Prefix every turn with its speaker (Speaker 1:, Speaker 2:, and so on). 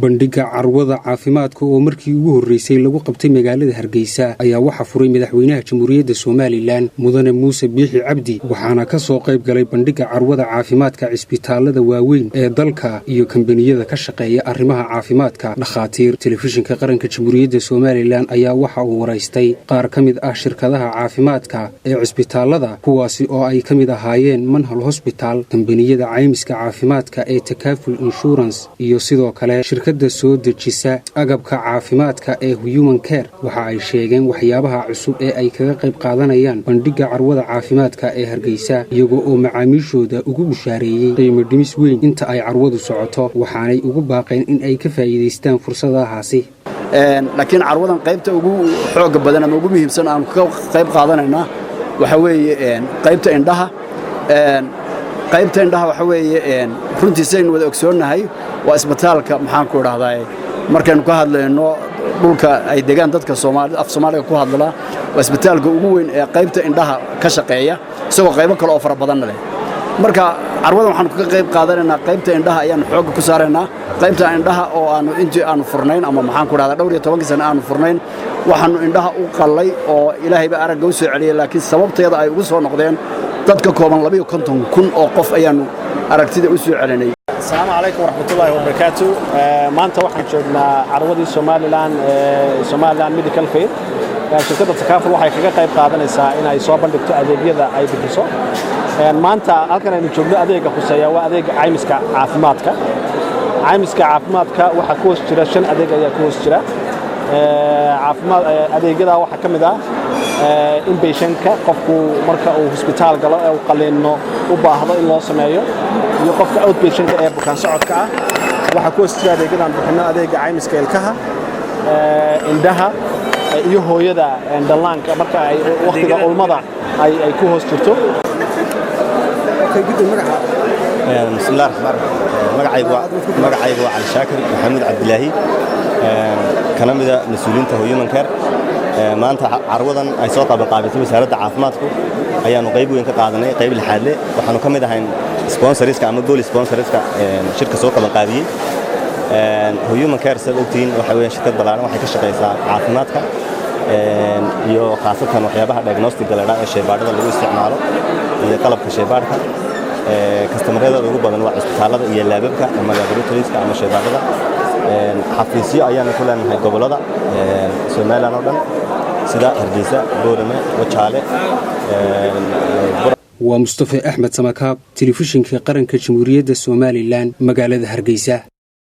Speaker 1: bandhiga carwada caafimaadka oo markii ugu horeysay lagu qabtay magaalada Hargeysa ayaa waxa furay madaxweynaha Jamhuuriyadda Soomaaliland Mudane Muuse Biixi Cabdi waxaana ka soo qayb galay bandhiga carwada caafimaadka cisbitaalada waaweyn ee dalka iyo kambaniyada ka shaqeeya arrimaha caafimaadka dhakhaatiir telefishinka qaranka Jamhuuriyadda Soomaaliland ayaa waxa uu wareystay qaar kamid ah shirkadaha caafimaadka ee cisbitaalada kuwaasi oo ay kamid ahaayeen Manhal Hospital kambaniyada caymiska caafimaadka ee Takaful Insurance iyo sidoo kale shirkadda soo dejisa agabka caafimaadka ee Human Care waxa ay sheegeen waxyaabaha cusub ee ay kaga qayb qaadanayaan bandhiga carwada caafimaadka ee Hargeysa iyagoo oo macaamiishooda ugu bushaareeyay qiimo dhimis weyn inta ay carwadu socoto waxaanay ugu baaqeen in ay ka faa'iideystaan fursadahaasi
Speaker 2: laakiin carwadan qaybta ugu xoog badan ama ugu muhiimsan aan ka qayb qaadanayna waxa weeye qaybta indhaha waxa weeye runtii saynu wada ogsoonahay waa isbitaalka maxaan ku raahdaa markaynu ka hadlayno dhulka ay degaan dadka Soomaaliyeed af Soomaaliga ku hadla waa isbitaalka ugu weyn ee qaybta indhaha ka shaqeeya isagoo qaybo kale oo fara badan leh marka carwada waxaan ka qayb qaadanaynaa qaybta indhaha ayaan xoog ku saaraynaa qaybta indhaha oo aanu furnayn ama maxaan ku raahdaa dhowr iyo 10 sano aanu furnayn waxaanu indhaha u qalay oo Ilaahayba aragga u soo celiyay laakiin sababteeda ay ugu soo noqdeen dadka kooban 250,000 oo qof ayaanu aragtida u soo celinay.
Speaker 3: السلام عليكم ورحمة الله وبركاته. maanta waxaan joognaa carwadii Somaliland Medical Fair. shirkadda Takaful waxay kaga qayb qaadanaysaa in ay soo bandhigto adeegyada ay bixiso. maanta halkan aynu joogno adeega khuseeya waa adeega caymiska caafimaadka. caymiska caafimaadka waxa ku hoos jira 5 adeeg ayaa ku hoos jira. adeegyada waxa kamid ah inpatient-ka qofku marka uu hospitaal galo ee uu qaliino u baahdo in loo sameeyo iyo qofka outpatient-ka ee bukaan socodka ah waxa ku hoos jira adeegyadan bixino adeega caymiska ilkaha indhaha iyo hooyada dhallaanka marka ay waqtiga ulmada ay ku hoos jirto.
Speaker 4: بسم الله الرحمن الرحيم magacaygu waa Cali Shaakir Maxamed Cabdilaahi kana mid ah mas'uuliyiinta Human Care maanta carwadan ay soo qabanqaabisay wasaaradda caafimaadku ayaanu qayb weyn ka qaadanay qayb lixaad leh waxaanu ka mid ahay sponsorska ama gool sponsorska shirka soo qabanqaabiyay Human Care sababtiin waxa weeye shirkad balaaran waxay ka shaqeysaa caafimaadka iyo khaasatan waxyaabaha diagnostic galada ee shaybaadhada lagu isticmaalo iyo qalabka shaybaadhka customerada ugu badan waa isbitaalada iyo laababka ama laboratories-ka ama shaybaadhada xafiisyo ayaan ku leenahay gobolada Soomaaliland oo dhan sida Hargeysa, Boorame, Wajaale
Speaker 1: waa Mustafa Axmed Samakaab telefishinka qaranka Jamhuuriyadda Soomaaliland magaalada Hargeysa.